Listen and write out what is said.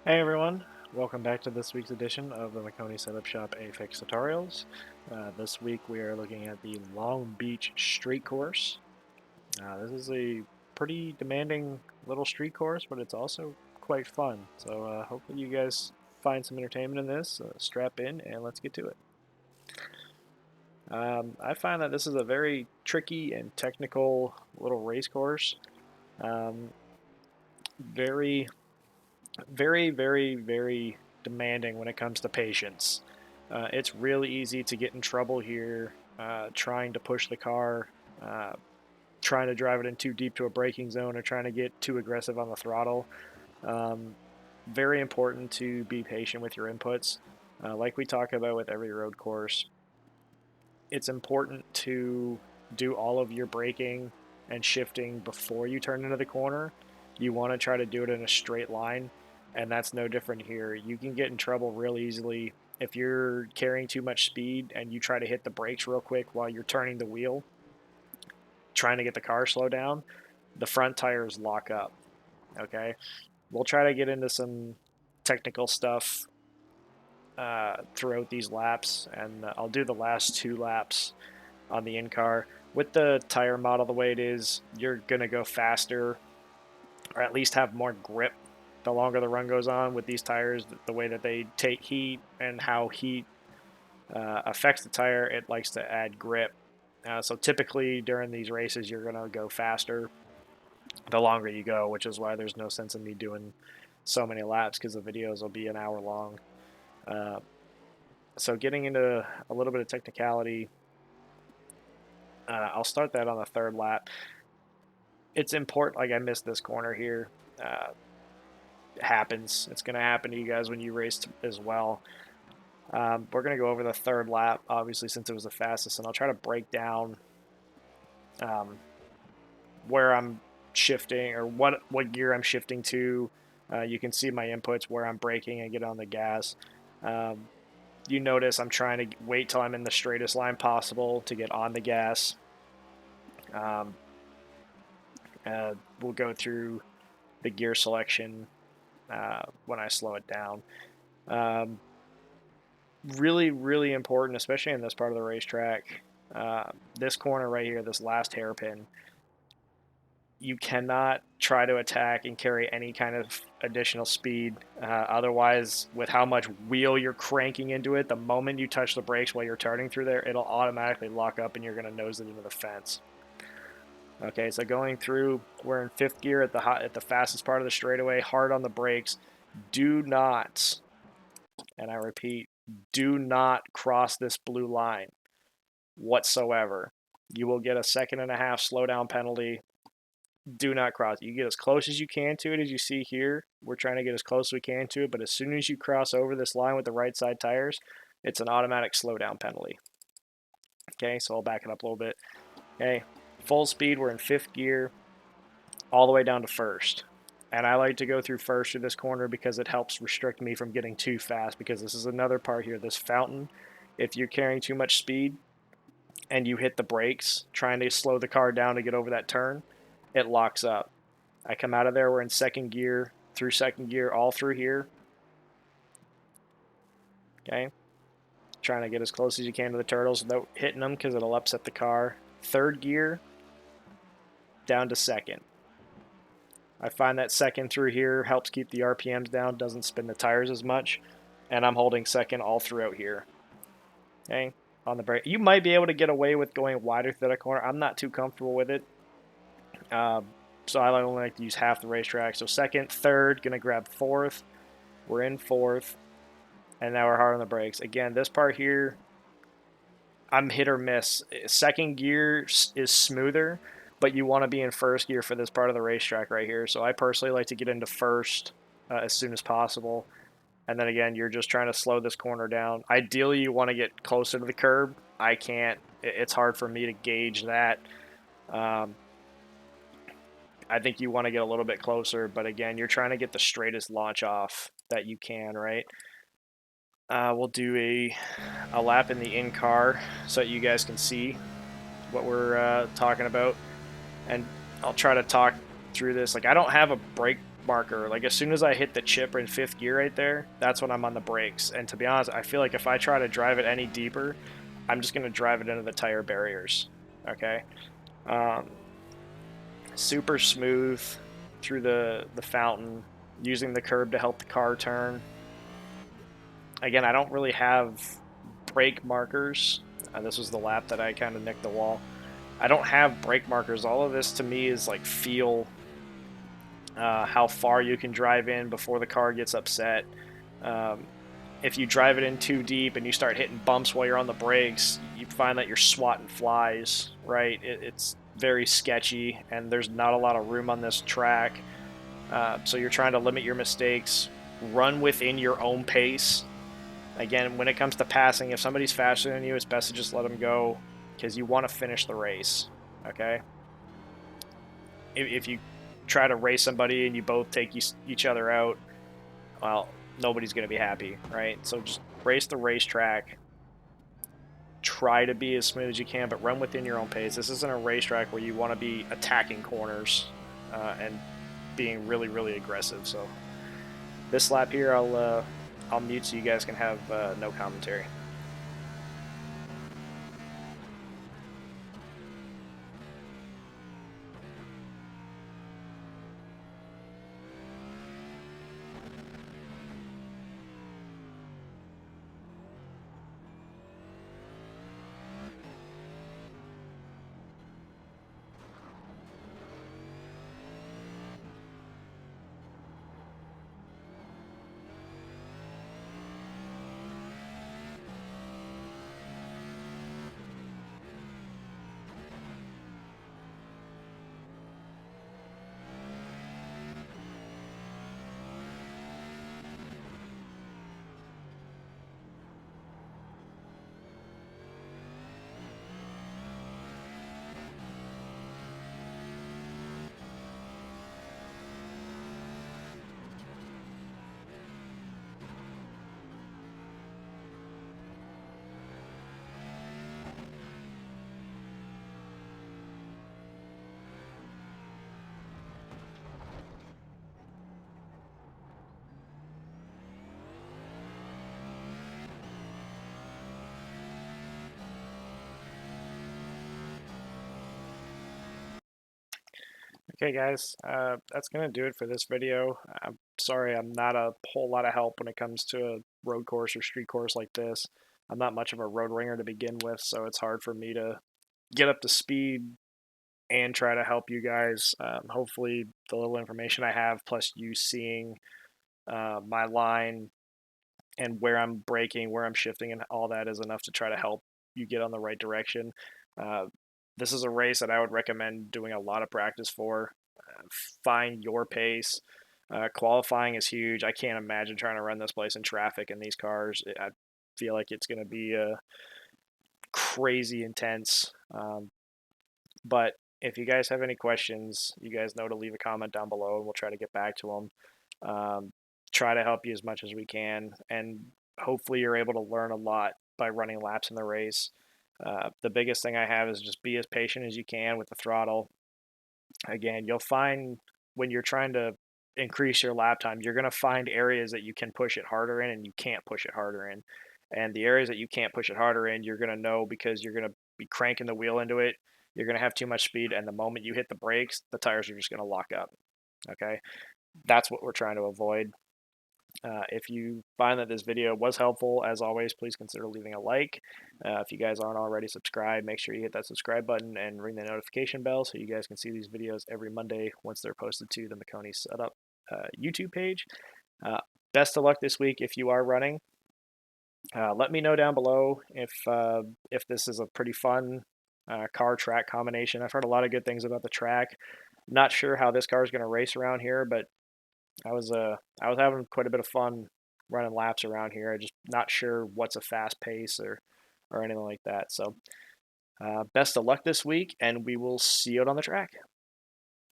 Hey everyone, welcome back to this week's edition of the Maconi Setup Shop AFIX tutorials. This week we are looking at the Long Beach Street Course. This is a pretty demanding little street course, but it's also quite fun. So hopefully you guys find some entertainment in this. Strap in and let's get to it. I find that this is a very tricky and technical little race course. Um, very very demanding when it comes to patience. It's really easy to get in trouble here trying to push the car, uh, trying to drive it in too deep to a braking zone, or trying to get too aggressive on the throttle. Um, Very important to be patient with your inputs. Like we talk about with every road course, it's important to do all of your braking and shifting before you turn into the corner. You want to try to do it in a straight line, and that's no different here. You can get in trouble real easily if you're carrying too much speed and you try to hit the brakes real quick while you're turning the wheel, trying to get the car slow down. The front tires lock up. Okay, we'll try to get into some technical stuff throughout these laps, and I'll do the last two laps on the in-car. With the tire model the way it is, you're going to go faster or at least have more grip the longer the run goes on with these tires. The way that they take heat and how heat affects the tire, it likes to add grip. So typically during these races, you're going to go faster the longer you go, which is why there's no sense in me doing so many laps because the videos will be an hour long. Uh, so getting into a little bit of technicality, I'll start that on the third lap. It's important. Like I missed this corner here. Uh, it happens. It's going to happen to you guys when you race as well. We're going to go over the third lap, obviously, since it was the fastest, and I'll try to break down um, where I'm shifting or what gear I'm shifting to. You can see my inputs where I'm braking and get on the gas. Um, you notice I'm trying to wait till I'm in the straightest line possible to get on the gas. Um, we'll go through the gear selection when I slow it down. Um, really important, especially in this part of the racetrack. This corner right here, this last hairpin, you cannot try to attack and carry any kind of additional speed. Otherwise, with how much wheel you're cranking into it, the moment you touch the brakes while you're turning through there, it'll automatically lock up and you're going to nose it into the fence. Okay, so going through, we're in fifth gear at the fastest part of the straightaway, hard on the brakes. Do not, and I repeat, do not cross this blue line whatsoever. You will get a second and a half slowdown penalty. Do not cross. You get as close as you can to it. As you see here, we're trying to get as close as we can to it, but as soon as you cross over this line with the right side tires, it's an automatic slowdown penalty. Okay, so I'll back it up a little bit. Okay, full speed, we're in fifth gear, all the way down to first. And I like to go through first through this corner because it helps restrict me from getting too fast, because this is another part here, this fountain. If you're carrying too much speed and you hit the brakes trying to slow the car down to get over that turn, it locks up. I come out of there, we're in second gear, through second gear, all through here. Okay, trying to get as close as you can to the turtles without hitting them because it'll upset the car. Third gear, down to second. I find that second through here helps keep the RPMs down, doesn't spin the tires as much, and I'm holding second all throughout here. Okay, on the brake. You might be able to get away with going wider through that corner. I'm not too comfortable with it. So I only like to use half the racetrack. So second, third, gonna grab fourth. We're in fourth, and now we're hard on the brakes. Again, this part here, I'm hit or miss. Second gear is smoother, but you want to be in first gear for this part of the racetrack right here. So I personally like to get into first as soon as possible. And then again, you're just trying to slow this corner down. Ideally, you want to get closer to the curb. I can't. It's hard for me to gauge that. Um, I think you want to get a little bit closer, but again, you're trying to get the straightest launch off that you can, right? We'll do a lap in the in-car so that you guys can see what we're talking about. And I'll try to talk through this. Like, I don't have a brake marker. Like as soon as I hit the chip in fifth gear right there, that's when I'm on the brakes. And to be honest, I feel like if I try to drive it any deeper, I'm just going to drive it into the tire barriers. Okay. Um, Super smooth through the fountain, using the curb to help the car turn. Again, I don't really have brake markers. This was the lap that I kind of nicked the wall. I don't have brake markers. All of this to me is like feel, how far you can drive in before the car gets upset. Um, if you drive it in too deep and you start hitting bumps while you're on the brakes, you find that you're swatting flies, right? It's very sketchy, and there's not a lot of room on this track. So you're trying to limit your mistakes, run within your own pace. Again, when it comes to passing, if somebody's faster than you, it's best to just let them go because you want to finish the race. Okay? If you try to race somebody and you both take each other out, well, nobody's going to be happy, right? So just race the racetrack. Try to be as smooth as you can, but run within your own pace. This isn't a racetrack where you want to be attacking corners and being really, really aggressive. So this lap here, I'll mute so you guys can have no commentary. Okay, guys, that's going to do it for this video. I'm sorry I'm not a whole lot of help when it comes to a road course or street course like this. I'm not much of a road ringer to begin with, so it's hard for me to get up to speed and try to help you guys. Hopefully, the little information I have, plus you seeing my line and where I'm braking, where I'm shifting, and all that is enough to try to help you get on the right direction. Uh, this is a race that I would recommend doing a lot of practice for. Find your pace. Qualifying is huge. I can't imagine trying to run this place in traffic in these cars. I feel like it's going to be crazy intense. But if you guys have any questions, you guys know to leave a comment down below, and we'll try to get back to them. Try to help you as much as we can, and hopefully you're able to learn a lot by running laps in the race. The biggest thing I have is just be as patient as you can with the throttle. Again, you'll find when you're trying to increase your lap time, you're going to find areas that you can push it harder in and you can't push it harder in. And the areas that you can't push it harder in, you're going to know because you're going to be cranking the wheel into it. You're going to have too much speed, and the moment you hit the brakes, the tires are just going to lock up. Okay, that's what we're trying to avoid. If you find that this video was helpful, as always, please consider leaving a like. If you guys aren't already subscribed, make sure you hit that subscribe button and ring the notification bell so you guys can see these videos every Monday once they're posted to the Maconi Setup YouTube page. Best of luck this week if you are running. Let me know down below if this is a pretty fun car track combination. I've heard a lot of good things about the track. Not sure how this car is going to race around here, but I was having quite a bit of fun running laps around here. I'm just not sure what's a fast pace or anything like that. So best of luck this week, and we will see you out on the track.